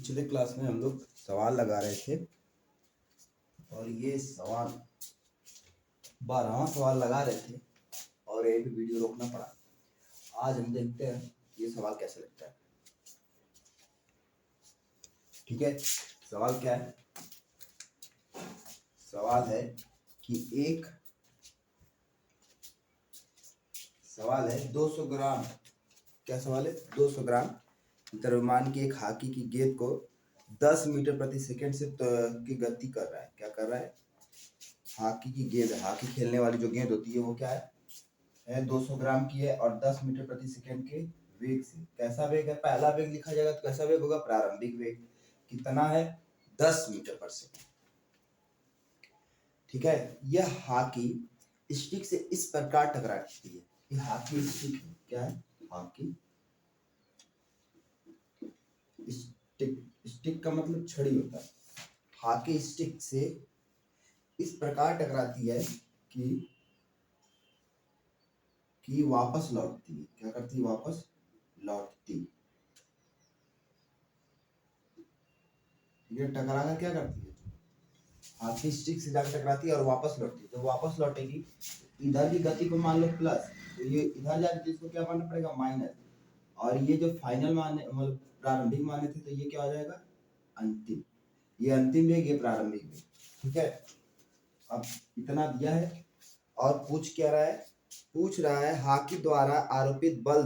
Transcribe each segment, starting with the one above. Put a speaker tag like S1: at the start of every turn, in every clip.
S1: पिछले क्लास में हम लोग सवाल लगा रहे थे और ये सवाल 12वां सवाल लगा रहे थे और एक वीडियो रोकना पड़ा। आज हम देखते हैं ये सवाल कैसे लगता है। ठीक है, सवाल क्या है? सवाल है कि एक सवाल है 200 ग्राम। क्या सवाल है? 200 ग्राम द्रव्यमान की एक हॉकी की गेंद को 10 मीटर प्रति सेकंड से की गति कर रहा है। क्या कर रहा है? हॉकी की गेंद, हॉकी खेलने वाली जो गेंद होती है वो क्या है 200 ग्राम की है और 10 मीटर प्रति सेकंड के वेग से। कैसा वेग है? पहला वेग लिखा जाएगा तो कैसा वेग होगा? प्रारंभिक वेग। कितना है? 10 मीटर पर सेकंड। ठीक है, यह हॉकी स्टिक से इस प्रकार टकराती है। ये हॉकी स्टिक है। क्या है? Hockey stick. स्टिक का मतलब छड़ी होता है। हॉकी स्टिक से इस प्रकार टकराती है कि वापस लौटती है। क्या करती है? वापस लौटती। ये टकरा कर क्या करती है? हॉकी स्टिक से जाकर टकराती है और वापस लौटती है। तो वापस लौटेगी, इधर की गति को मान लो प्लस, तो ये इधर जाकर तो इसको क्या मानना पड़ेगा? माइनस। और ये जो फाइनल माने मतलब प्रारंभिक माने थे तो ये क्या हो जाएगा? अंतिम। ये अंतिम वेग, ये प्रारंभिक वेग। ठीक है, अब इतना दिया है और पूछ क्या रहा है? पूछ रहा है हॉकी द्वारा आरोपित बल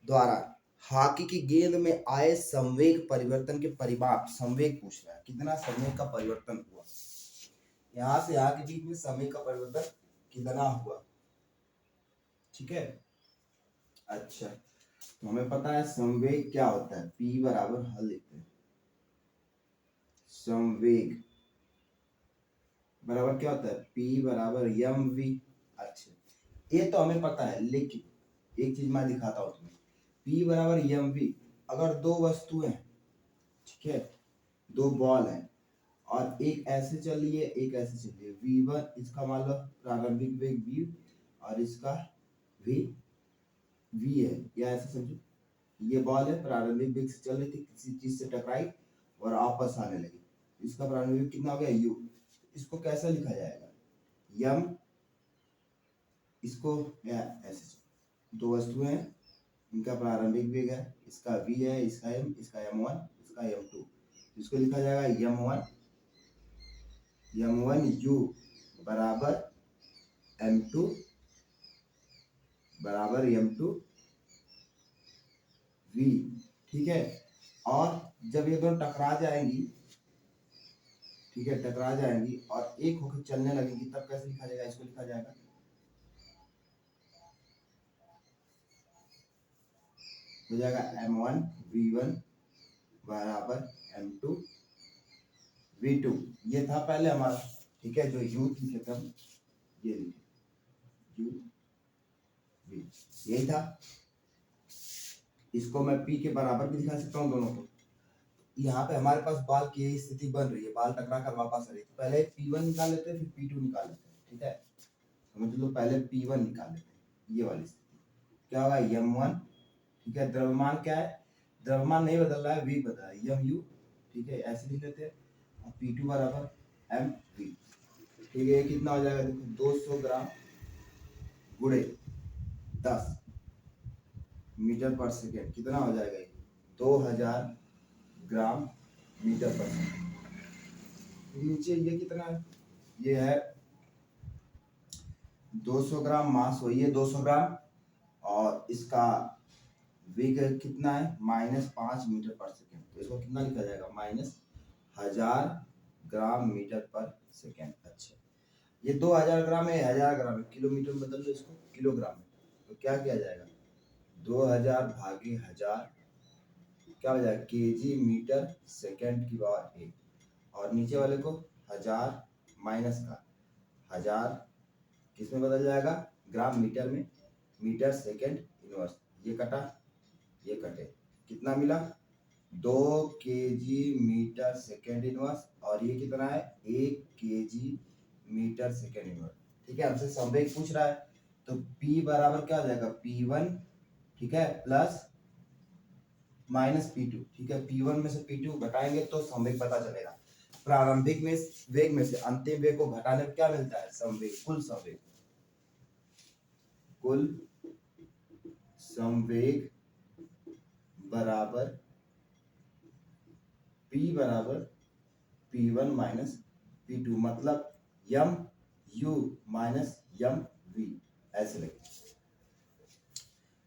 S1: द्वारा हॉकी की गेंद में आए संवेग परिवर्तन के परिमाप। संवेग पूछ रहा है, कितना संवेग का परिवर्तन हुआ, यहां से यहाँ के बीच में संवेग का परिवर्तन कितना हुआ। ठीक है, अच्छा तो हमें पता है संवेग क्या होता है। P बराबर हल लिखते हैं, संवेग बराबर क्या होता है? P बराबर mv। अच्छा ये तो हमें पता है, लेकिन एक चीज मैं दिखाता हूँ तुम्हें। P बराबर mv, अगर दो वस्तुएं, ठीक है, दो बॉल है और एक ऐसे चल रही है एक ऐसे चल रही है, v1 इसका मान लो प्रारंभिक वेग v और इसका v है, या ऐसे समझो ये बॉल है, प्रारंभिक वेग से चल रही थी, किसी चीज से टकराई और वापस आने लगी। इसका प्रारंभिक वेग कितना हो गया? u। इसको कैसे लिखा जाएगा? m, इसको ऐसे दो वस्तुएं हैं, इनका प्रारंभिक वेग है, इसका v है, इसका m, इसका m1, इसका m2। इसको लिखा जाएगा m1 u बराबर m2 बराबर m2 v। ठीक है, और जब ये दोनों टकरा जाएंगी, ठीक है, टकरा जाएंगी और एक होकर चलने लगेगी, तब कैसे लिखा जाएगा? इसको लिखा जाएगा हो जाएगा m1 v1 बराबर m2 v2। ये था पहले हमारा, ठीक है, जो u लिखे थे हम, ये लिखे u v, यही था। इसको मैं p के बराबर भी दिखा सकता हूँ दोनों को। यहाँ पे हमारे पास बाल की यही स्थिति बन रही है, बाल टकरा कर वापस आ रही है, तो पहले P1 निकाल लेते हैं, फिर P2 निकाल लेते हैं। ठीक है, समझ लो, पहले P1 निकाल लेते हैं, ये वाली स्थिति क्या होगा? m1, ठीक है, द्रव्यमान क्या है? द्रव्यमान नहीं बदल रहा है, v बदल रहा है, mu। ठीक है, ऐसे लिख लेते हैं और P2 बराबर mv। ठीक है, कितना हो जाएगा? देखो 200 ग्राम गुणे 10 मीटर पर सेकेंड, कितना हो जाएगा? 2000 ग्राम मीटर पर सेकेंड। नीचे ये कितना है? ये है 200 ग्राम, मास वही है 200 ग्राम, और इसका वेग कितना है? -5 मीटर पर सेकेंड। तो इसको कितना लिखा जाएगा? -1000 ग्राम मीटर पर सेकेंड। अच्छा, ये 2000 ग्राम है, 1000 ग्राम है, किलोमीटर में बदल लो इसको किलोग्राम में, तो क्या किया जाएगा? 2000 भागे 1000, क्या हो जाएगा? केजी मीटर सेकेंड की पावर 1, और नीचे वाले को 1000 माइनस का 1000 किस में बदल जाएगा? ग्राम मीटर में, मीटर सेकेंड इनवर्स। ये कटा, ये कटे, कितना मिला? 2 केजी मीटर सेकेंड इनवर्स, और ये कितना है? 1 केजी मीटर सेकेंड इनवर्स। ठीक है, हमसे संवेग पूछ रहा है, तो P बराबर क्या हो जाएगा? P1, ठीक है, प्लस माइनस P2, ठीक है। P1 में से P2 घटाएंगे तो संवेग पता चलेगा। प्रारंभिक में वेग में से अंतिम वेग को घटाने पर क्या मिलता है? संवेग, कुल संवेग। कुल संवेग बराबर P बराबर P1 माइनस P2, मतलब M U minus Yama we, ऐसे लगे।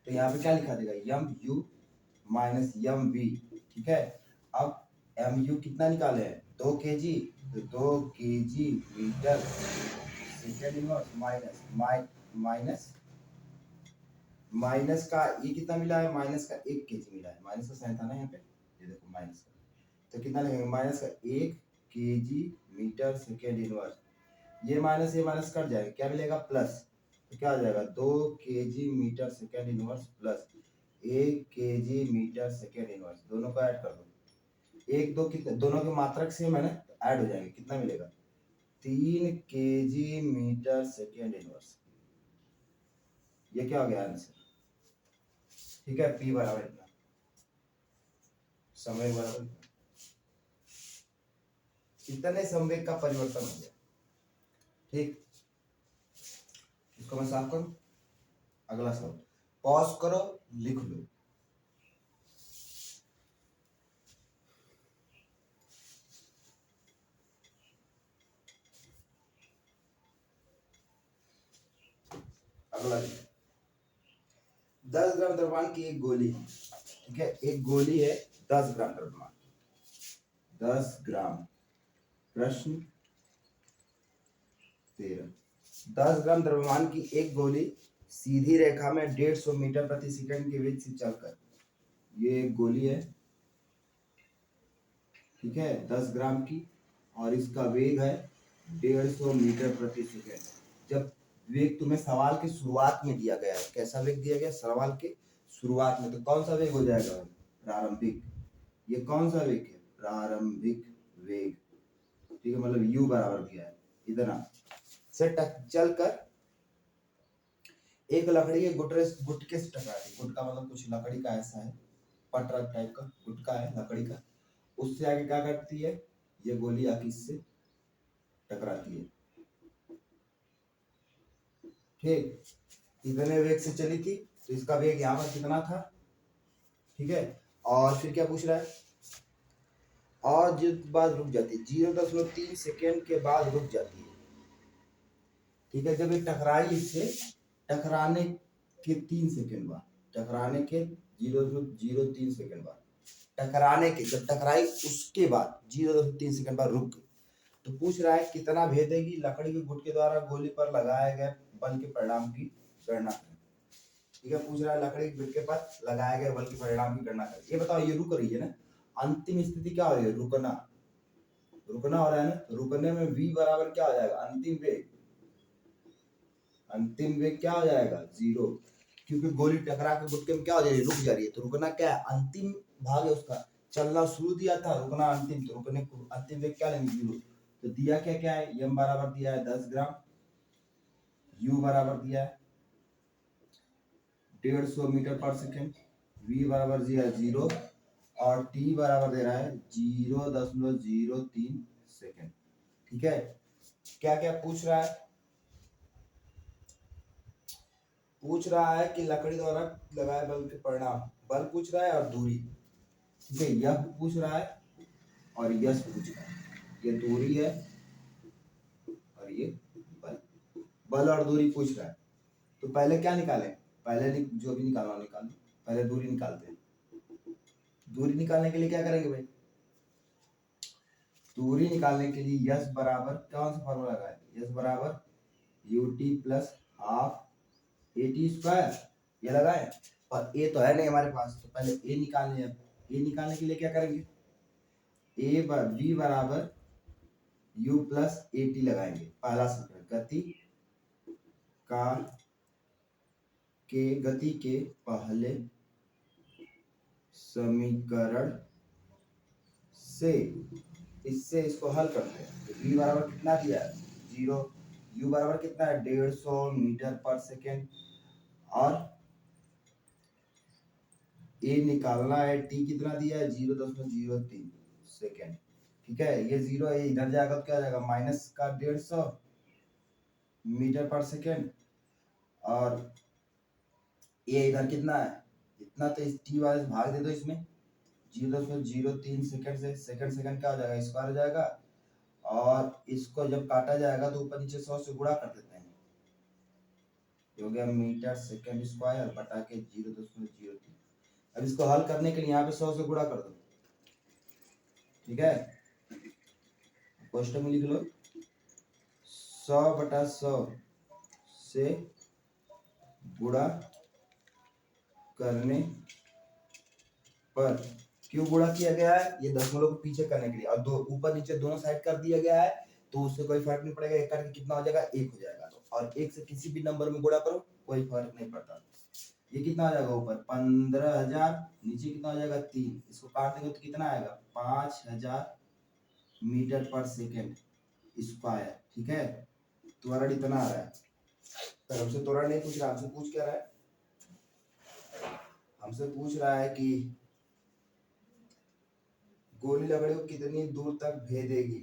S1: तो यहाँ पे क्या लिखा देगा? M U minus Yama we, ठीक है। अब एम यू कितना निकाले हैं? 2 kg, तो 2 kg metre second inverse minus minus का ये कितना मिला है? माइनस का 1 kg मिला है। माइनस का साइन था ना यहाँ पे, ये देखो माइनस का, तो कितना लिखेंगे? माइनस का 1 kg मीटर सेकेंड इनवर्स। ये माइनस कट जाएगा, क्या मिलेगा? प्लस, तो क्या हो जाएगा? 2 kg metre second inverse plus 1 kg metre second inverse, दोनों को ऐड कर दो। 1 2 कितने, दोनों के मात्रक सेम है ना, ऐड हो जाएंगे। कितना मिलेगा? 3 kg मीटर सेकेंड इनवर्स। ये क्या हो गया आंसर? ठीक है, P बराबर इतना, संवेग बराबर इतने संवेग का परिवर्तन हो गया। ठीक, इसको मैं साफ करूं। अगला सवाल पॉज करो, लिख लो। अगला 10 ग्राम द्रव्यमान की एक गोली है, ठीक है। एक गोली है 10 ग्राम द्रव्यमान, 10 ग्राम। प्रश्न 13, 10 ग्राम द्रव्यमान की एक गोली सीधी रेखा में 150 मीटर प्रति सेकंड के वेग से चलकर, ये एक गोली है, ठीक है, 10 ग्राम की, और इसका वेग है 150 मीटर प्रति सेकंड। जब वेग तुम्हें सवाल की शुरुआत में दिया गया है, कैसा वेग दिया गया? सवाल के शुरुआत में, तो कौन सा वेग हो जाएगा? प्रारंभिक। ये कौन सा वेग है? प्रारंभिक वेग, ठीक है, मतलब u बराबर दिया है इतना से चलकर एक लकड़ी के गुटके से टकराती। गुटका मतलब कुछ लकड़ी का ऐसा है, पटरा टाइप का गुटका है लकड़ी का, उससे आगे क्या करती है? ये गोली आके इससे टकराती है, ठीक। इतने वेग से चली थी, तो इसका वेग यहाँ पर कितना था? ठीक है, और फिर क्या पूछ रहा है? और जो बाद रुक जाती है, 0.3 सेकेंड के बाद रुक जाती है, ठीक है। जब ये टकराई इससे, टकराने के 3 सेकेंड बाद, टकराने के 0.03 सेकेंड बाद, टकराने के, जब टकराई उसके बाद 0.3 सेकेंड बाद रुक गई, तो पूछ रहा है कितना भेदेगी? लकड़ी के गुट के द्वारा गोली पर लगाए गए बल के परिणाम की गणना करें, ठीक है। पूछ रहा है लकड़ी के गुट के पर लगाए गए बल के परिणाम की गणना करें। ये बताओ, ये रुक रही है ना, अंतिम स्थिति क्या हो रही है? रुकना, रुकना हो रहा है ना। रुकने में v बराबर क्या हो जाएगा? अंतिम वेग, अंतिम वेग क्या हो जाएगा? 0, क्योंकि गोली टकरा के गुटके में क्या हो जाएगी? रुक जा रही है। तो रुकना क्या है? अंतिम भाग है उसका, चलना शुरू दिया था, रुकना अंतिम, तो रुकने को अंतिम वेग क्या लेंगे? 0। तो दिया क्या क्या है? यम बराबर दिया है 10 ग्राम, यू बराबर दिया है 150 मीटर पर सेकेंड, वी बराबर दिया है 0, और टी बराबर दे रहा है 0.03 सेकेंड, ठीक है। क्या क्या पूछ रहा है? पूछ रहा है कि लकड़ी द्वारा लगाए बल के परिणाम, बल पूछ रहा है और दूरी, ठीक है। यह पूछ रहा है और यश पूछ रहा है। ये दूरी है और ये बल, बल और दूरी पूछ रहा है। तो पहले क्या निकालें? पहले जो भी निकालना निकालो, पहले दूरी निकालते हैं। दूरी निकालने के लिए क्या करेंगे भाई? दूरी निकालने के लिए यश बराबर कौन सा फॉर्मूला लगाए? यश बराबर ut plus half eighty square, ये लगाए। और ए तो है नहीं हमारे पास, तो पहले ए निकालने हैं। ए निकालने के लिए क्या करेंगे? वी बराबर u प्लस ए टी लगाएंगे। पहला समीकरण, गति के पहले समीकरण से इससे इसको हल करते हैं। तो v बराबर कितना दिया है? 0, u बराबर कितना है? 150 मीटर पर सेकेंड, और ए निकालना है, टी कितना दिया है 0.03 सेकेंड। ठीक है, ये जीरो है, इधर जाएगा तो क्या जाएगा माइनस का 150 मीटर पर सेकेंड, और ये इधर कितना है इतना, तो इस टी वाले से भाग दे दो इसमें 0.03 सेकेंड से, सेकेंड सेकेंड क्या हो जाएगा स्क्वायर हो जाएगा, और इसको जब काटा जाएगा तो ऊपर नीचे 100 से गुणा कर देते हैं, हो गया मीटर सेकेंड स्क्वायर बटा के 0.03। अब इसको हल करने के लिए यहाँ पे 100 से गुणा कर दो। ठीक है, क्वेश्चन में लिख लो 100/100 से गुणा करने पर, क्यों गुणा किया गया है, ये दशमलव को पीछे करने के लिए, और दो ऊपर नीचे दोनों साइड कर दिया गया है तो उससे कोई फर्क नहीं पड़ेगा, एक करके कितना हो जाएगा 1 हो जाएगा, तो और 1 से किसी भी नंबर में गुणा करो कोई फर्क नहीं पड़ता। ये कितना आ जाएगा ऊपर 15,000, नीचे कितना हो जाएगा 3, इसको काट देंगे तो कितना आएगा 5,000 मीटर पर सेकेंड स्क्वायर। ठीक है, त्वरण इतना आ रहा है, पर हमसे त्वरण नहीं पूछ रहा, हमसे पूछ क्या रहा है, हमसे पूछ रहा है कि गोली लकड़ी को कितनी दूर तक भेदेगी।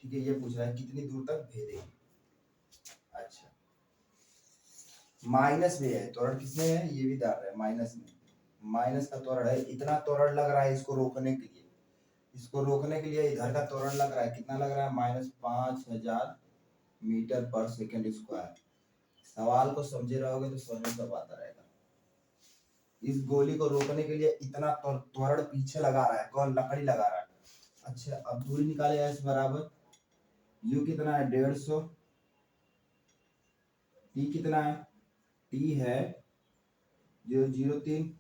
S1: ठीक है, ये पूछ रहा है कितनी दूर तक भेदेगी। अच्छा, माइनस में है त्वरण, किसमें है ये भी डाल रहा है माइनस में, माइनस का त्वरण है, इतना त्वरण लग रहा है इसको रोकने के लिए, इसको रोकने के लिए इधर का त्वरण लग रहा है, कितना लग रहा है -5,000 मीटर पर सेकेंड स्क्वायर। सवाल को समझे रहोगे तो समझ में सब आता रहेगा। इस गोली को रोकने के लिए इतना त्वरण पीछे लगा रहा है, कौन लकड़ी लगा रहा है। अच्छा, अब दूरी निकाले एस बराबर यू कितना है 150, टी कितना है, टी है 0.03,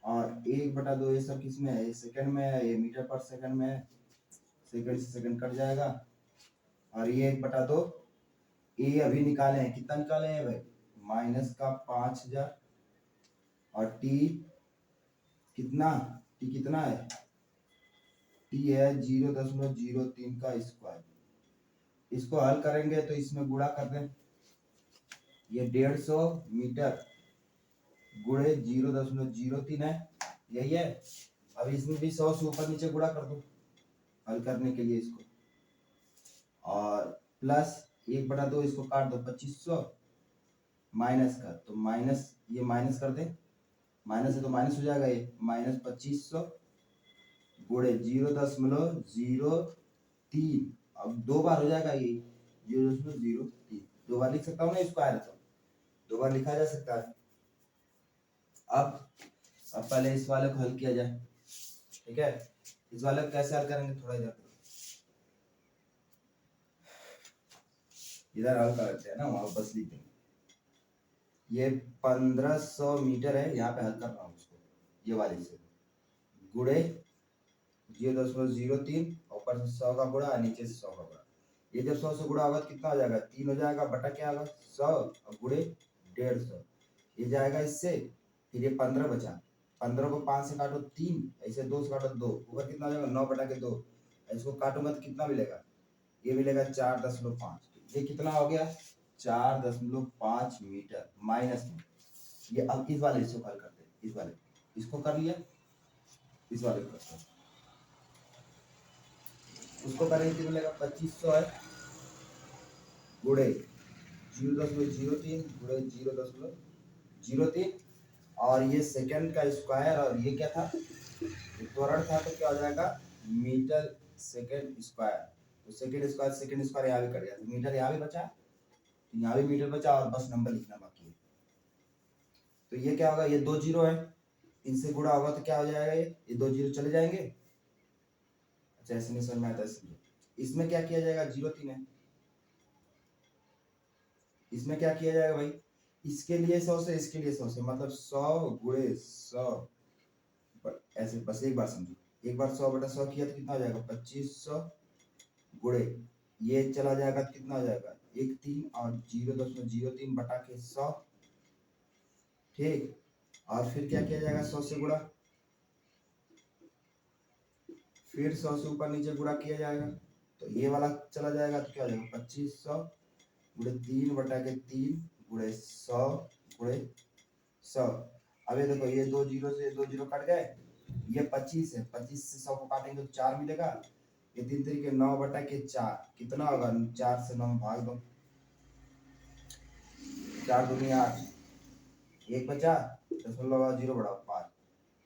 S1: और 1/2 ये सब किसमें है, ये सेकंड में है, ये मीटर पर सेकंड में है, सेकंड से सेकंड कट जाएगा, और ये 1/2 ए अभी निकाले हैं, कितना निकाले हैं भाई माइनस का 5,000, और टी कितना, टी कितना है, टी है 0.03 का स्क्वायर। इसको हल करेंगे तो इसमें गुणा कर दें, ये 150 मीटर गुणे 0.03 है, यही है। अब इसमें भी 100 से ऊपर नीचे गुणा कर दो हल करने के लिए इसको, और प्लस 1/2 इसको काट दो 2500 माइनस का, तो माइनस ये माइनस कर दे, माइनस है तो माइनस हो जाएगा, ये -2500 गुणे 0.03, अब 2 बार हो जाएगा ये 0.03, 2 बार लिख सकता हूँ ना इसको, आया तो 2 बार लिखा जा सकता है। अब पहले इस वाले को हल किया जाए। ठीक है, इस वाले को कैसे हल करेंगे, थोड़ा इधर हल कर लेते हैं ना, वहां बस लिख देंगे। ये 1500 मीटर है, यहाँ पे हल कर रहा हूँ उसको, ये वाले से गुणे 0.03, ऊपर से 100 का गुणा, नीचे से 100 का गुणा, ये जब 100 से गुणा होगा तो कितना हो जाएगा 3 हो जाएगा, बटा क्या होगा 100 और गुणे 150, ये जाएगा इससे, फिर ये 15 बचा, 15 को 5 से काटो 3, ऐसे 2 से काटो 2, ऊपर कितना हो जाएगा 9/2, इसको काटूंगा तो कितना मिलेगा, ये मिलेगा 4.5, ये कितना हो गया 4.5 मीटर माइनस में। ये अब इस वाले इसको हल करते हैं, इस वाले इसको कर लिया, इस वाले को करते हैं, उसको करेंगे कितना मिलेगा 2500 है गुणे 0.03 गुणे 0.03, और ये सेकंड का स्क्वायर, और ये क्या था त्वरण था, तो क्या हो जाएगा मीटर सेकंड स्क्वायर, तो सेकंड स्क्वायर यहाँ भी कर दिया, तो मीटर यहाँ भी बचा, यहाँ भी मीटर बचा, और बस नंबर लिखना बाकी है। तो ये क्या होगा, ये 2 जीरो है, इनसे गुणा होगा तो क्या हो जाएगा, ये 2 जीरो चले जाएंगे। अच्छा, ऐसे नहीं समझ में आता, इसलिए इसमें क्या किया जाएगा 0.3 है, इसमें क्या किया जाएगा भाई, इसके लिए 100 से, इसके लिए 100 से, मतलब 100 गुणे 100, ऐसे बस एक बार समझो, एक बार 100/100 किया तो कितना हो जाएगा 2500 गुणे, ये चला जाएगा तो कितना हो जाएगा 1 3, और 0.03 बटा के 100। ठीक, और फिर क्या किया जाएगा 100 से गुणा, फिर 100 से ऊपर नीचे गुणा किया जाएगा, तो ये वाला चला जाएगा तो क्या हो जाएगा 2500 गुणे 3/3 गुणे 100 गुणे 100। अब ये देखो, ये 2 जीरो से 2 जीरो कट गए, ये 25 है, 25 से 100 को काटेंगे तो 4 मिलेगा। ये 3 तरीके 9/4 कितना होगा, 4 से 9 भाग दो, 4 दूनी 8, 1 बचा 0.0 बढ़ाओ 5,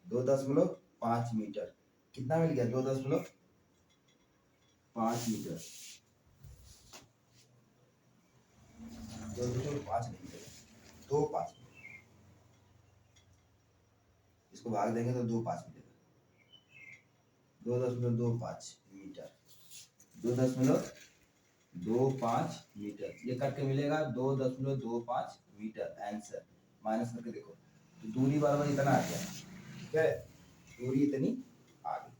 S1: 2.5 मीटर, कितना मिल गया, 2.5 मीटर, 2.5 नहीं मिलेगा, 2.5, इसको भाग देंगे तो 2.5 मिलेगा, 2.25 मीटर, 2.25 मीटर, ये करके मिलेगा 2.25 मीटर आंसर। माइनस करके देखो तो दूरी बराबर इतना आ गया, ठीक है, दूरी इतनी आ गई।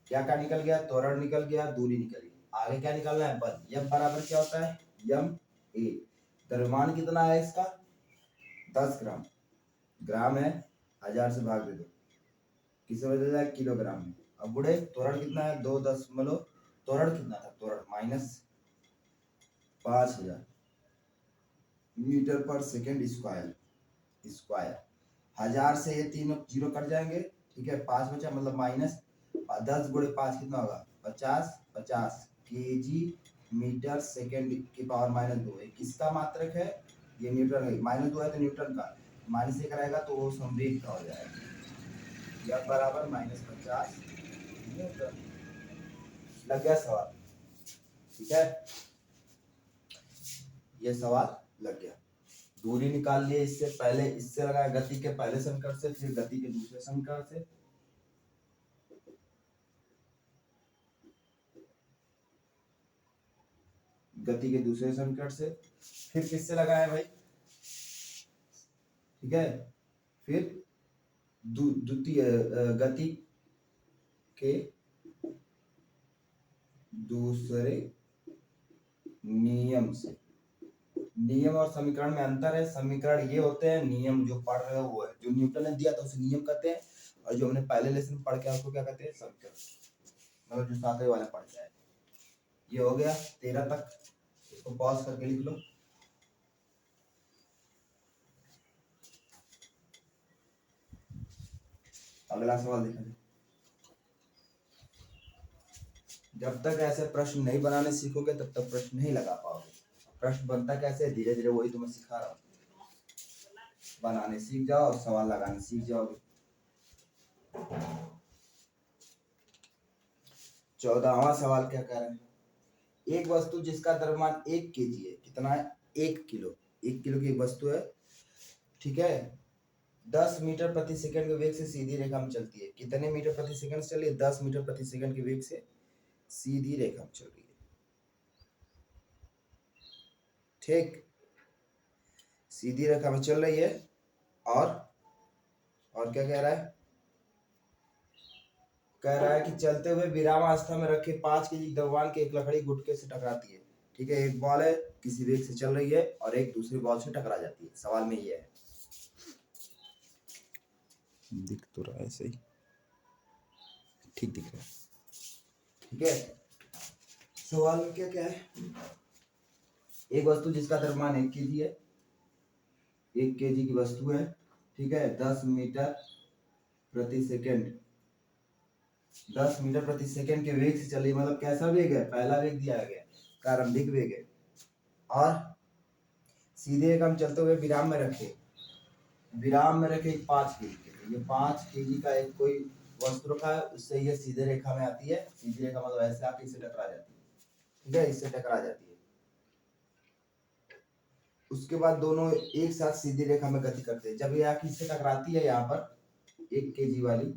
S1: क्या क्या निकल गया, त्वरण निकल गया, दूरी निकल गई। आगे क्या निकालना है, बल। यम बराबर क्या होता है, यम ए। द्रव्यमान कितना है इसका, 10 ग्राम, ग्राम है, 1000 से भाग दे दो, किससे बदल जाए, किलोग्राम में। अब बुढ़े त्वरण कितना है, 2 दशमलव, त्वरण कितना था, त्वरण -5000 मीटर पर सेकेंड स्क्वायर, स्क्वायर। 1000 से ये तीनों जीरो कट जाएंगे, ठीक है, 5 बचा, मतलब माइनस 10 गुणे 5 कितना होगा, 50 केजी मीटर सेकेंड की पावर -2 है। किसका मात्रक है, ये न्यूटन है, -2 है तो न्यूटन का, -1 रहेगा तो वो संवेग का हो जाएगा, यह बराबर -50 न्यूटन। लग गया सवाल, ठीक है, ये सवाल लग गया। दूरी निकाल लिए, इससे पहले इससे लगाया गति के पहले समीकरण से, फिर गति के दूसरे समीकरण से, गति के दूसरे समीकरण से, फिर किससे लगाया भाई, ठीक है, फिर द्वितीय गति के दूसरे नियम से। नियम और समीकरण में अंतर है, समीकरण ये होते हैं, नियम जो पढ़ रहे हो वो है, जो न्यूटन ने दिया था उसे नियम कहते हैं, और जो हमने पहले लेसन पढ़ के उसको क्या कहते हैं, समीकरण, मतलब जो सातवें वाला पढ़ के आए। ये हो गया 13 तक, इसको पॉज करके लिख लो। अगला सवाल देखा जाए। जब तक ऐसे प्रश्न नहीं बनाने सीखोगे तब तक प्रश्न नहीं लगा पाओगे। प्रश्न बनता कैसे, धीरे धीरे वही तुम्हें सिखा रहा हूँ, बनाने सीख जाओ, सवाल लगाने सीख जाओगे। 14वां सवाल क्या कह रहे हैं, एक वस्तु जिसका द्रव्यमान 1 केजी है, कितना है, 1 किलो, 1 किलो की एक वस्तु है, ठीक है, 10 मीटर प्रति सेकंड के वेग से सीधी रेखा में चलती है। कितने मीटर प्रति सेकंड से चल रही है, 10 मीटर प्रति सेकंड के वेग से सीधी रेखा में चल रही है, ठीक, सीधी रेखा में चल रही है। और क्या कह रहा है, कह रहा है कि चलते हुए विरामावस्था में रखे 5 केजी द्रव्यमान की एक लकड़ी गुटके से टकराती है, ठीक है, एक बॉल है, किसी वेग से चल रही है और एक दूसरी बॉल से टकरा जाती है। सवाल में ये है, दिख तो रहा है सही, ठीक दिख रहा है, ठीक है। सवाल में क्या क्या है, एक वस्तु जिसका द्रव्यमान 1 केजी है, 1 केजी की वस्तु है, ठीक है, 10 मीटर प्रति सेकंड, 10 मीटर प्रति सेकंड के वेग से चली, मतलब कैसा वेग है, पहला वेग दिया गया, प्रारंभिक वेग है, और सीधे रेखा में चलते हुए विराम में रखे 5 केजी के, ये 5 केजी का एक कोई वस्तु रखा है, उससे ये सीधे रेखा में आती है, सीधी रेखा मतलब ऐसे आके इससे टकरा जाती है, ठीक है, इससे टकरा जाती है। उसके बाद दोनों एक साथ सीधी रेखा में गति करते हैं। जब ये आके इससे टकराती है यहाँ पर 1 केजी वाली,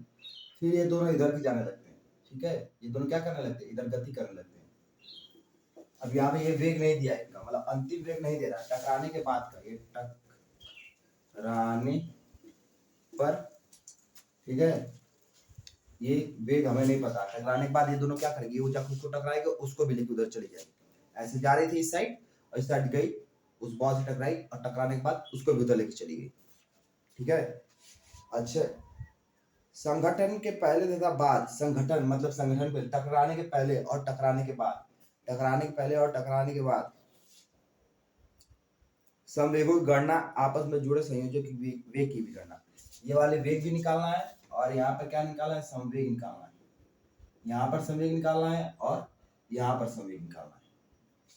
S1: फिर ये दोनों इधर की जाने लगते हैं, ठीक है, ये दोनों क्या करने लगते हैं, इधर गति करने लगते हैं। अब यहाँ पे ये वेग नहीं दिया इनका, मतलब अंतिम वेग नहीं दे रहा, टकराने के बाद का, ये टकराने पर, ठीक है, ये वेग हमें नहीं पता, टकराने के बाद ये दोनों क्या करेंगे, वो जब उसको टकराएगा उसको भी लेके उधर चली जाएगी, ऐसे जा रही थी इस साइड और इस साइड गई, उस बॉल से टकराई और टकराने के बाद उसको भी उधर लेके चली गई, ठीक है। अच्छा, संगठन के पहले तथा बाद, संगठन मतलब संगठन पे, टकराने के पहले और टकराने के बाद, टकराने के पहले और टकराने के बाद संवेगों की गणना आपस में जुड़े संयोजक की वेग की भी गणना। ये वाले वेग भी निकालना है और यहाँ पर क्या निकालना है, संवेग निकालना है। यहाँ पर संवेग निकालना है और यहाँ पर संवेग निकालना है।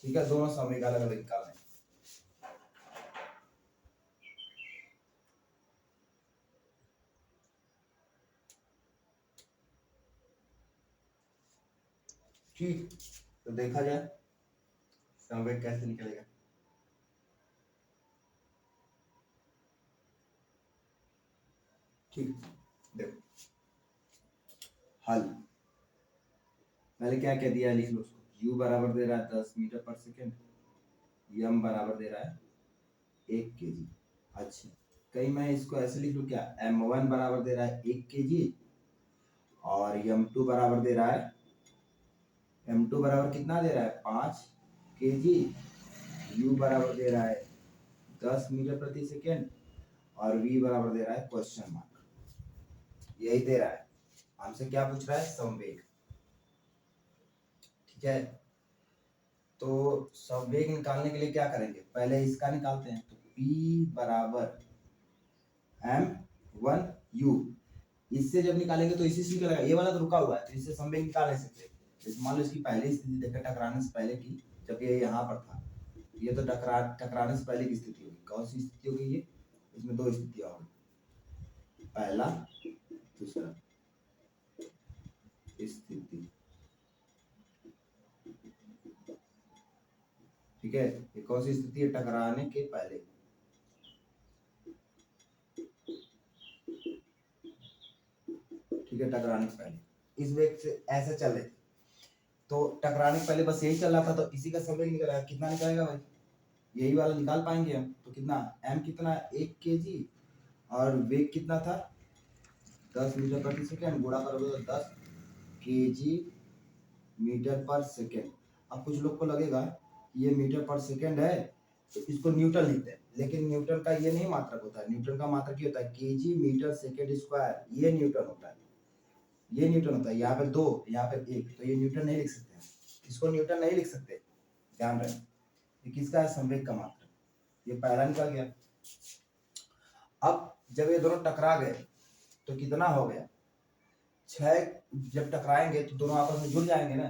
S1: ठीक है, दोनों संवेग अलग अलग निकालना है। ठीक, तो देखा जाए संवेग कैसे निकलेगा। ठीक, देखो हल, पहले क्या कह दिया, लिख लो उसको। u बराबर दे रहा है 10 मीटर पर सेकेंड, m बराबर दे रहा है 1 kg। अच्छा, कहीं मैं इसको ऐसे लिख लूं क्या, m1 बराबर दे रहा है 1 kg और m2 बराबर दे रहा है, m2 बराबर कितना दे रहा है 5 kg, u बराबर दे रहा है 10 मीटर प्रति सेकेंड और v बराबर दे रहा है क्वेश्चन मार्क। यही दे रहा है, हमसे क्या पूछ रहा है, संवेग। ठीक है, तो संवेग निकालने के लिए क्या करेंगे, पहले इसका निकालते हैं। तो P बराबर m1u, इससे जब निकालेंगे तो इसी से निकलेगा, ये वाला तो रुका हुआ है तो इससे संवेग निकाल नहीं सकते। जैसे मान लो इसकी पहली स्थिति देखें टकराने से पहले की, जब ये यहाँ पर था, ये तो टकराने से पहले की स्थिति होगी। कौन सी स्थिति होगी ये, इसमें दो स्थितियां होगी, पहला दूसरा स्थिति। ठीक है, ये कौन सी स्थिति है, टकराने के पहले। ठीक है, टकराने से पहले इस वेग से ऐसे चल रहे थे, तो टकराने से पहले बस यही चल रहा था, तो इसी का संवेग निकलेगा। कितना निकलेगा भाई, यही वाला निकाल पाएंगे हम। तो कितना, m कितना, 1 kg और वेग कितना था 10 मीटर प्रति सेकेंड, गुणा करोगे तो 10 kg मीटर पर सेकेंड। अब कुछ लोग को लगेगा ये मीटर पर सेकेंड है तो इसको न्यूटन लिखते हैं, लेकिन न्यूटन का ये नहीं मात्रक होता है। न्यूटन का मात्रक क्या होता है, केजी मीटर सेकेंड स्क्वायर, ये न्यूटन होता है। ये न्यूटन होता है, यहाँ पे 2 यहाँ पे 1, तो ये न्यूटन नहीं लिख सकते हैं, इसको न्यूटन नहीं लिख सकते, ध्यान रहे। ये किसका है, संवेग का मात्रक। ये पहला निकल गया। अब जब ये दोनों टकरा गए तो कितना हो गया, 6। जब टकराएंगे तो दोनों आपस में जुड़ जाएंगे ना,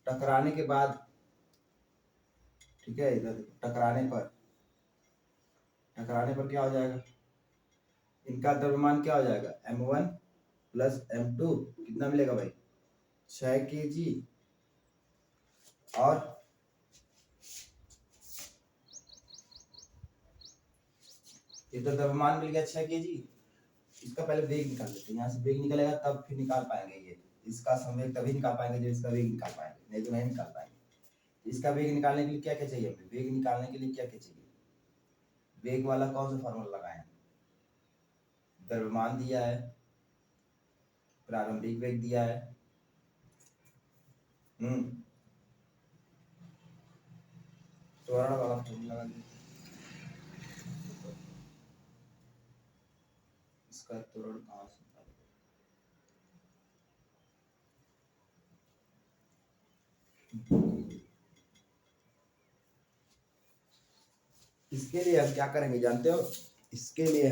S1: टकराने के बाद। ठीक है, इधर टकराने पर क्या हो जाएगा, इनका द्रव्यमान क्या हो जाएगा, m1 प्लस m2, कितना मिलेगा भाई 6 kg और इधर द्रव्यमान मिल गया 6 kg। इसका पहले वेग निकाल लेते हैं, यहाँ से वेग निकलेगा तब फिर निकाल पाएंगे ये, इसका संवेग तभी निकाल पाएंगे जब इसका वेग निकाल पाएंगे, नहीं तो नहीं निकाल पाएंगे। इसका वेग निकालने के लिए क्या क्या चाहिए हमें, वेग निकालने के लिए क्या क्या चाहिए, वेग वाला कौन सा फॉर्मूला लगाए, द्रव्यमान दिया है, प्रारंभिक वेग दिया है, त्वरण वाला फॉर्मूला लगा दिया, इसका त्वरण कहाँ से, इसके लिए हम क्या करेंगे जानते हो, इसके लिए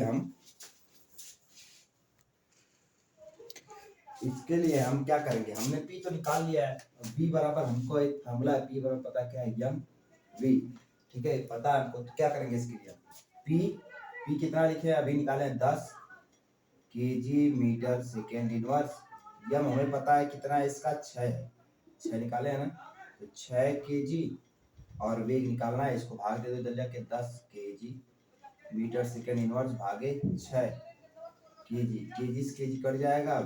S1: हम क्या करेंगे, हमने पी तो निकाल लिया है, v बराबर हमको एक फॉर्मूला है, पी बराबर पता क्या है, यम वी। ठीक है, पता है हमको, तो क्या करेंगे इसके लिए, पी कितना लिखे हैं अभी निकाले हैं 10 kg मीटर सेकेंड इनवर्स। यम हमें पता है कितना है इसका, 6 निकाले हैं ना, तो 6 kg और वेग निकालना है, इसको भाग दे दो जल्दी के 10 kg मीटर सेकेंड इनवर्स भागे 6 kg से kg कट जाएगा,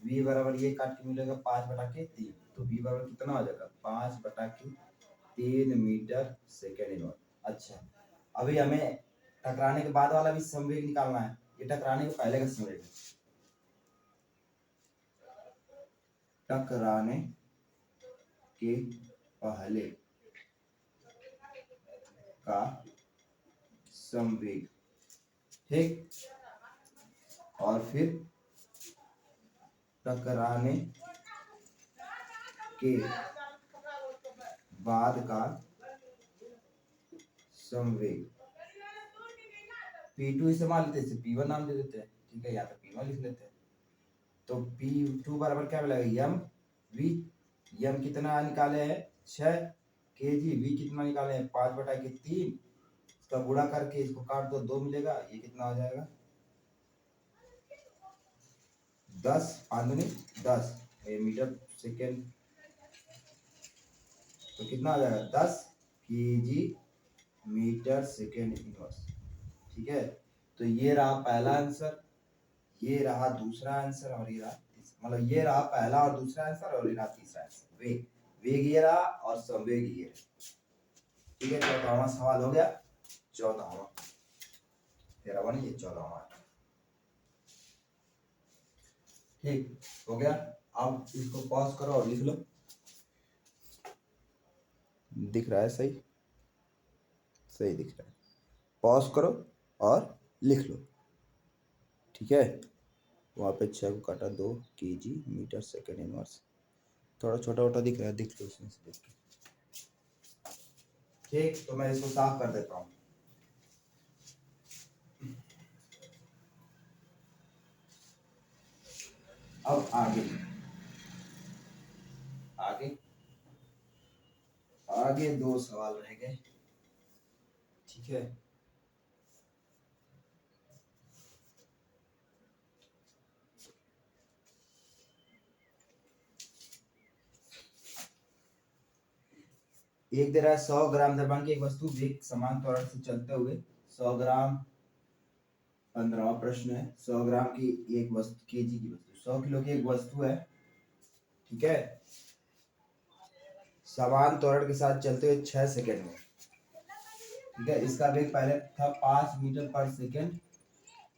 S1: v बराबर ये काट के मिलेगा 5/3, तो v बराबर कितना हो जाएगा 5/3 मीटर सेकेंड इनवर्स। अच्छा, अभी हमें टकराने के बाद वाला भी संवेग निकालना है, ये टकराने के पहले का संवेग है, टकराने के पहले का संवेग। ठीक, और फिर टकराने के बाद का संवेग। P2 इस्तेमाल लेते हैं, इसे P1 नाम दे देते हैं, ठीक है, यहाँ पे P1 लिख लेते हैं। तो P2 बराबर क्या मिलेगा, एम वी, एम कितना निकाले हैं 6 kg, वी कितना निकाले हैं 5/3, इसका गुणा करके इसको काट दो 2 मिलेगा, ये कितना हो जाएगा 10 5 10 मीटर सेकेंड, तो कितना आ जाएगा 10 kg मीटर सेकेंड इनवर्स, ठीक है। तो ये रहा पहला आंसर, ये रहा दूसरा आंसर, और ये रहा मतलब ये रहा पहला और दूसरा आंसर, और ये रहा तीसरा आंसर। वेग, वेग ये रहा और संवेग ये रहा, ठीक है। 14वां सवाल हो गया, 14वां, 13वां नहीं, ये 14वां, ठीक हो गया। अब इसको पॉज करो और लिख लो, दिख रहा है सही, सही दिख रहा है, पॉज करो और लिख लो, ठीक है। वहाँ पे 6 को काटा 2 kg मीटर सेकेंड इनवर्स, थोड़ा छोटा छोटा दिख रहा है, देख लो इसमें से देख के, ठीक। तो मैं इसको साफ कर देता हूँ। अब आगे आगे आगे 2 सवाल रह गए, ठीक है। एक दे रहा है 100 ग्राम द्रव्यमान की एक वस्तु वेग समान त्वरण से चलते हुए 100 ग्राम, 15वां प्रश्न है, 100 ग्राम की एक वस्तु, केजी की वस्तु, 100 किलो की एक वस्तु है, ठीक है, समान त्वरण के साथ चलते हुए 6 सेकंड में, ठीक है। इसका वेग पहले था 5 मीटर पर सेकंड,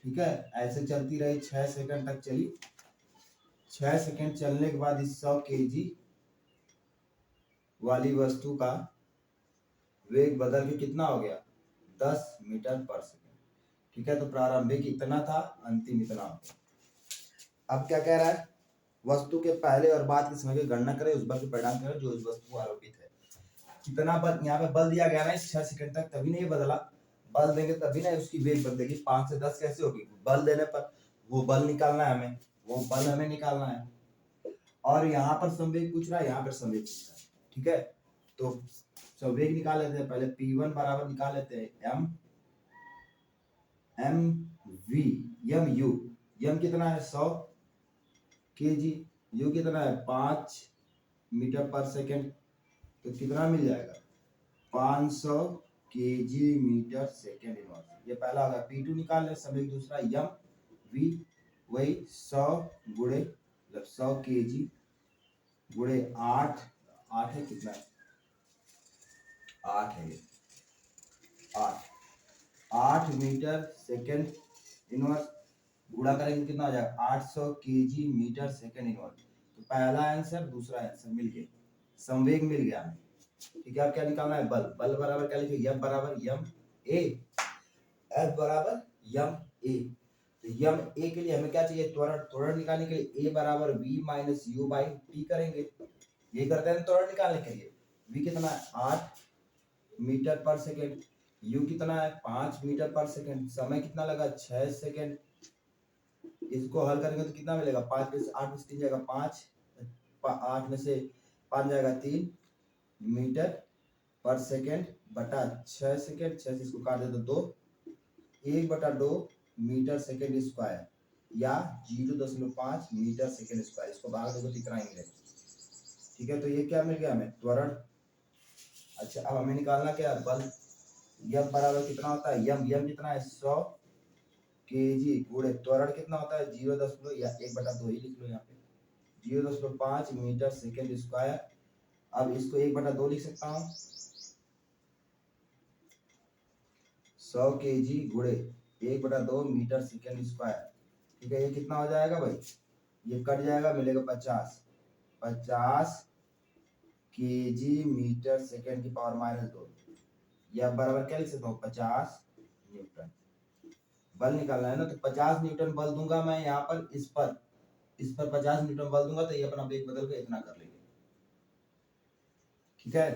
S1: ठीक है। ऐसे चलती रही 6 सेकंड तक चली, 6 सेकंड चलने के बाद इस 100 केजी वाली वस्तु का वेग बदल के कितना हो गया 10 मीटर पर सेकंड, ठीक है। तो प्रारंभिक इतना था, अंतिम इतना हो गया। अब क्या कह रहा है, वस्तु के पहले और बाद के समय की गणना करें, उस बल के परिणाम करें जो उस वस्तु को आरोपित है। कितना बल यहाँ पे बल दिया गया ना 6 सेकंड तक, तभी नहीं बदला, बल देंगे तभी ना उसकी वेग बदलेगी। 5 से 10 कैसे होगी, बल देने पर वो बल निकालना है हमें, वो बल हमें निकालना है। और यहाँ पर संवेग पूछ रहा है, यहाँ पर संवेग पूछ रहा है, ठीक है। तो संवेग निकाल लेते हैं, पहले P1 बराबर निकाल लेते हैं M V, M U, M कितना है 100 kg, यू कितना है 5 मीटर पर सेकंड, तो कितना मिल जाएगा 500 kg मीटर सेकंड इनवर्स। ये पहला होगा। P2 निकाल ले, संवेग दूसरा एम वी, वही 100 गुणे 100 kg गुणे 8, 8 है कितना है 8 है, 8 मीटर सेकंड इनवर्स, गुणा करेंगे कितना हो जाएगा 800 kg मीटर सेकंड इनवर्स। तो पहला आंसर दूसरा आंसर मिल गया, संवेग मिल गया हमें, ठीक है। अब क्या निकालना है, बल, बल बराबर क्या लिखे, एफ बराबर एम ए, एफ बराबर एम ए। तो एम ए के लिए हमें क्या चाहिए, त्वरण, त्वरण निकालने के लिए ए बराबर V minus U by T करेंगे, ये करते हैं त्वरण निकालने के लिए। वी कितना है 8 मीटर पर सेकेंड, यू कितना है 5 मीटर पर सेकेंड, समय कितना लगा 6 सेकेंड। इसको हल करेंगे तो कितना मिलेगा, 5 में से 8 में से 3 जाएगा 5, 8 में से 5 जाएगा 3 मीटर पर सेकेंड बटा 6 सेकेंड, 6 से इसको काट दे तो 2, 1/2 मीटर सेकेंड स्क्वायर या 0.5 मीटर सेकेंड स्क्वायर, इसको भाग दो तो कितना ही मिलेगा, ठीक है। तो ये क्या मिल गया हमें, त्वरण। अच्छा, अब हमें निकालना क्या है, बल। यम बराबर कितना होता है, यम कितना है 100 kg गुणे त्वरण कितना होता है 0. या 1/2 ही लिख लो यहाँ पे, 0.5 मीटर सेकेंड स्क्वायर। अब इसको 1/2 लिख सकता हूँ, 100 kg गुणे 1/2 मीटर सेकेंड स्क्वायर, ठीक है। ये कितना हो जाएगा भाई, ये कट जाएगा, मिलेगा 50 kg मीटर सेकेंड की पावर -2, या बराबर क्या लिख सकता हूँ 50 न्यूटन। बल निकालना है ना, तो 50 न्यूटन बल दूंगा मैं यहाँ पर, इस पर 50 न्यूटन बल दूंगा, तो ये अपना वेग बदल के इतना कर लेंगे, ठीक है।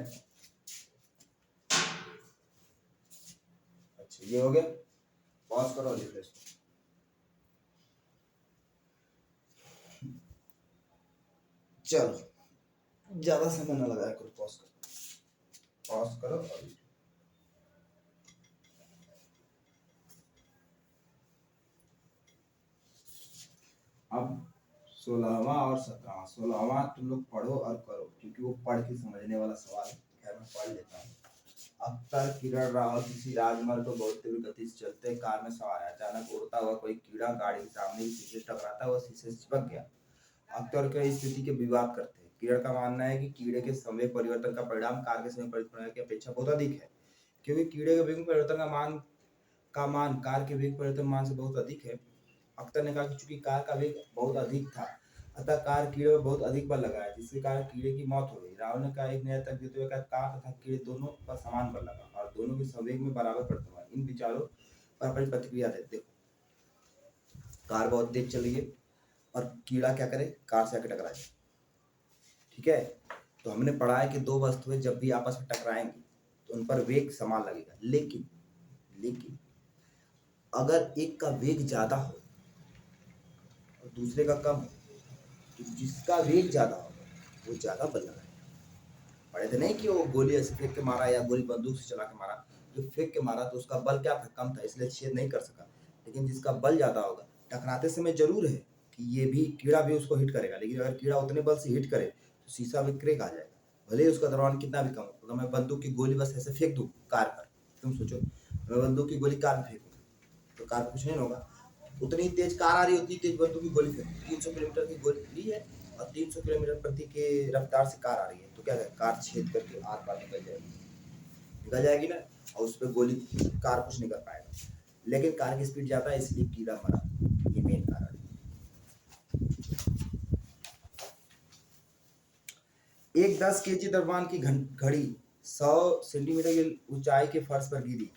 S1: अच्छा, ये हो गया। पॉज करो और लिख लो इसको। चलो ज्यादा समय ना लगाया करो, पॉज करो और लिखो। अब 16वां और 17वां, 16वां तुम लोग पढ़ो और करो, क्योंकि वो पढ़ के समझने वाला सवाल है। खैर मैं पढ़ लेता हूँ। अख्तर किरण राव किसी राजमार्ग पर बहुत तेज गति से चलते कार में सवार है। अचानक उड़ता हुआ कोई कीड़ा गाड़ी के सामने शीशे से टकराता हुआ शीशे से चिपक गया। अख्तर के इस स्थिति के विवाद करते हैं। किरण का मानना है कि कीड़े के समय परिवर्तन का परिणाम कार के समय परिवर्तन की अपेक्षा बहुत अधिक है, क्योंकि कीड़े के वेग परिवर्तन का मान कार के वेग परिवर्तन मान से बहुत अधिक है। अख्तर ने कहा कि चूंकि कार का वेग बहुत अधिक था, अतः कार कीड़े पर बहुत अधिक बल लगाया, जिसके कारण कीड़े की मौत हो गई। राव ने कहा एक नया तर्क देते हुए कहा कार तथा कीड़े दोनों पर समान बल लगा और दोनों के संवेग में बराबर परिवर्तन हुआ। इन विचारों पर अपनी प्रतिक्रिया देते। कार बहुत तेज चल रही है और कीड़ा क्या करे, कार से आके टकरा जाए। ठीक है, तो हमने पढ़ा है कि दो वस्तुएं जब भी आपस में टकराएंगी तो उन पर वेग समान लगेगा, लेकिन अगर एक का वेग ज्यादा हो और दूसरे का कम हो, तो जिसका वेग ज्यादा होगा वो ज्यादा बल लगाएगा। पढ़े थे नहीं कि वो गोली ऐसे फेंक के मारा या गोली बंदूक से चला के मारा, जो फेंक के मारा तो उसका बल क्या था, कम था, इसलिए छेद नहीं कर सका। लेकिन जिसका बल ज्यादा होगा, टकराते समय जरूर है कि ये भी कीड़ा भी उसको हिट करेगा, लेकिन अगर कीड़ा उतने बल से हिट करे तो शीशा भी क्रैक आ जाएगा, भले ही उसका द्रव्यमान कितना भी कम हो। अगर मैं बंदूक की गोली बस ऐसे फेंक दूं कार पर, तुम सोचो मैं बंदूक की गोली कार में फेंकूं तो कार पर कुछ नहीं होगा। उतनी तेज कार आ रही होती, तेज बंदूक की गोली फेंक, 300 किलोमीटर की गोली ली है और 300 किलोमीटर प्रति के रफ्तार से कार आ रही है, तो क्या है, कार छेद करके आर पार निकल जाएगी ना, और उस पर गोली कार कुछ नहीं कर पाएगा। लेकिन कार की स्पीड ज्यादा है इसलिए कीड़ा मरा, ये मेन कारण है। एक 10 केजी द्रव्यमान की घड़ी 100 सेंटीमीटर की ऊंचाई के फर्श पर गिरी।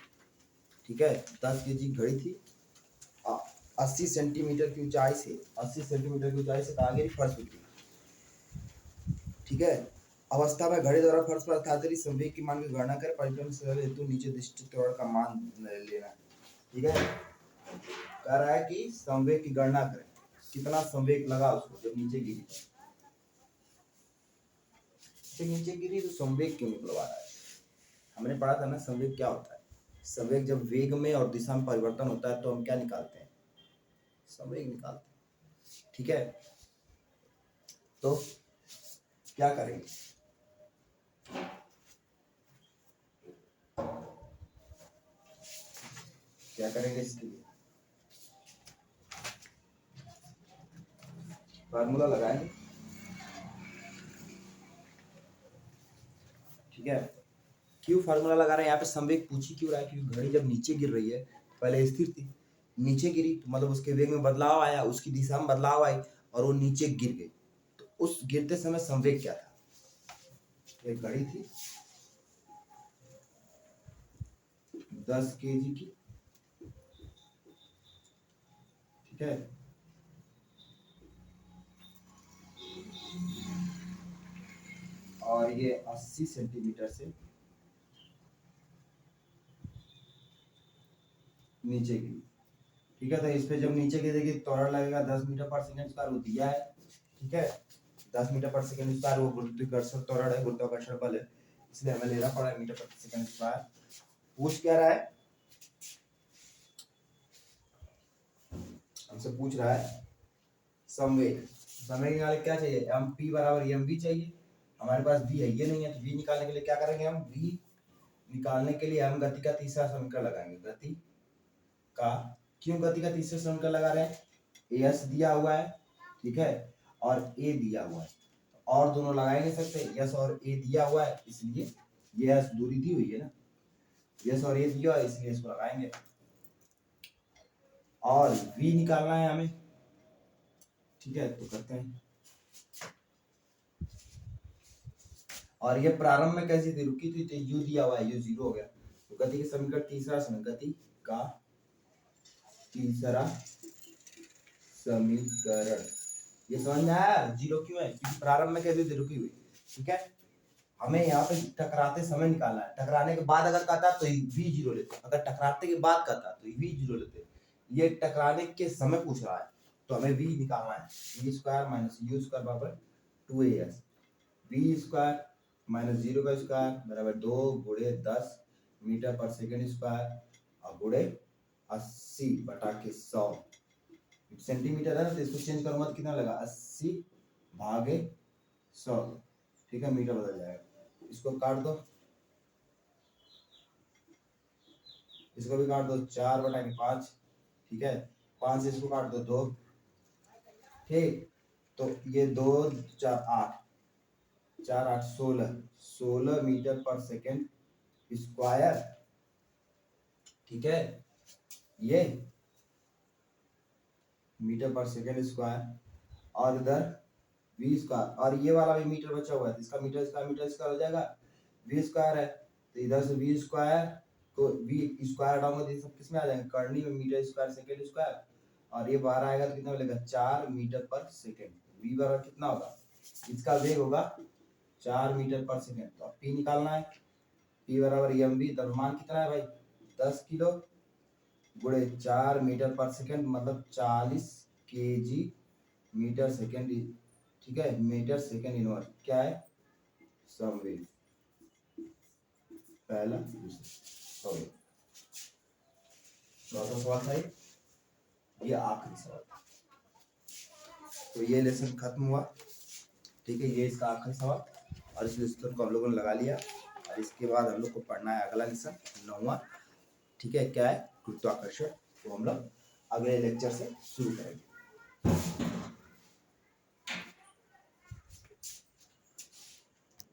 S1: ठीक है, 10 केजी घड़ी थी, 80 सेंटीमीटर की ऊंचाई से कहा गिरी, फर्श पर गिरी। ठीक है, अवस्था में घड़ी द्वारा फर्श पर अर्थात संवेग की मान की गणना करें। परिक्रम सरल हेतु नीचे निश्चित त्वरण का मान लेना। ठीक है, कह रहा है कि संवेग की गणना करें, कितना संवेग लगा उसको जब नीचे गिरी, तो संवेग क्यों निकलवा रहा है। हमने पढ़ा था ना संवेग क्या होता है। संवेग जब वेग में और दिशा में परिवर्तन होता है तो हम क्या निकालते हैं, संवेग निकालते हैं। ठीक है, तो क्या करेंगे, इसके लिए फार्मूला लगाएंगे। ठीक है, क्यों फार्मूला लगा रहे हैं यहाँ पे, संवेग पूछी क्यों रहा है, क्योंकि घड़ी जब नीचे गिर रही है, पहले स्थिर थी, नीचे गिरी तो मतलब उसके वेग में बदलाव आया, उसकी दिशा में बदलाव आई और वो नीचे गिर गई। तो उस गिरते समय संवेग क्या था, एक घड़ी थी 10 केजी की। ठीक है, और ये 80 सेंटीमीटर से नीचे गिरी। ठीक है, तो इस पे जब नीचे गिरेगी त्वरण लगेगा 10 मीटर पर सेकंड स्क्वायर, वो दिया है। ठीक है, 10 मीटर पर सेकंड स्क्वायर वो गुरुत्वाकर्षण त्वरण है, गुरुत्वाकर्षण बल है, इसलिए हमें लेना पड़ा है मीटर प्रति सेकंड स्क्वायर। पूछ क्या रहा है, हमसे पूछ रहा है संवेग। संवेग निकालने क्या चाहिए, एम पी बराबर एम वी चाहिए, हमारे पास वी है, ये नहीं है, तो वी निकालने के लिए क्या करेंगे, हम वी निकालने के लिए हम गति का तीसरा समीकरण लगाएंगे। गति का, क्यों गति का तीसरा समीकरण लगा रहे हैं, एस दिया हुआ है, ठीक है, और ए दिया हुआ है, और दोनों लगा नहीं सकते, यस और ए दिया हुआ है, इसलिए ये एस दूरी दी हुई है ना, यस और ए दिया है इसलिए इसको लगाएंगे। और v निकालना है हमें। ठीक है, तो करते हैं। और ये प्रारंभ में कैसी थी, रुकी थी, तो u दिया हुआ है, u 0 हो गया, तो गति के समीकरण तीसरा समीकरण, गति का तीसरा समीकरण, ये समझ में आया, 0 क्यों है, क्योंकि प्रारंभ में कैसी थी, रुकी हुई। ठीक है, हमें यहाँ पे टकराते समय निकालना है, टकराने के बाद अगर कहता तो v 0 लेते, अगर टकराते के बाद कहता तो v 0 लेते, ये टकराने के समय पूछ रहा है, तो हमें v निकालना है। v square minus you square बराबर 2as, v स्क्वायर माइनस 0 का स्क्वायर बराबर 2 गुणे 10 मीटर पर सेकेंड स्क्वायर और गुणे 80 बटा के 100 सेंटीमीटर है ना, तो इसको चेंज करूंगा तो कितना लगा 80 भागे 100, ठीक है, मीटर बदल जाएगा। इसको काट दो, इसको भी काट दो, 4 बटा के 5, ठीक है, 5 से इसको काट दो 2, ठीक, तो ये 2 4 8, 4 8 16 मीटर पर सेकेंड स्क्वायर, ठीक है, ये मीटर पर सेकेंड स्क्वायर, और इधर वी स्क्वायर, और ये वाला भी मीटर बचा हुआ है, इसका मीटर स्क्वायर हो जाएगा, वी स्क्वायर है तो इधर से वी स्क्वायर को वी स्क्वायर हटाऊंगा तो ये सब किस में आ जाएंगे, करनी में मीटर स्क्वायर सेकेंड स्क्वायर, और ये बाहर आएगा तो कितना मिलेगा 4 मीटर पर सेकेंड। वी बराबर कितना होगा, इसका वेग होगा 4 मीटर पर सेकेंड, तो अब पी निकालना है। पी बराबर एम वी, द्रव्यमान कितना है भाई 10 किलो गुणे 4 मीटर पर सेकेंड मतलब 40 केजी मीटर सेकेंड, ठीक है, मीटर सेकेंड इनवर्स क्या है संवेग, पहला दूसरा। चौथा सवाल था ये आखिरी सवाल, तो ये लेसन खत्म हुआ, ठीक है, ये इसका आखिरी सवाल, और इस लेसन को हम लोगों ने लगा लिया, और इसके बाद हम लोग को पढ़ना है अगला लेसन 9वां, ठीक है, क्या है गुरुत्वाकर्षण, तो हम लोग अगले लेक्चर से शुरू करेंगे।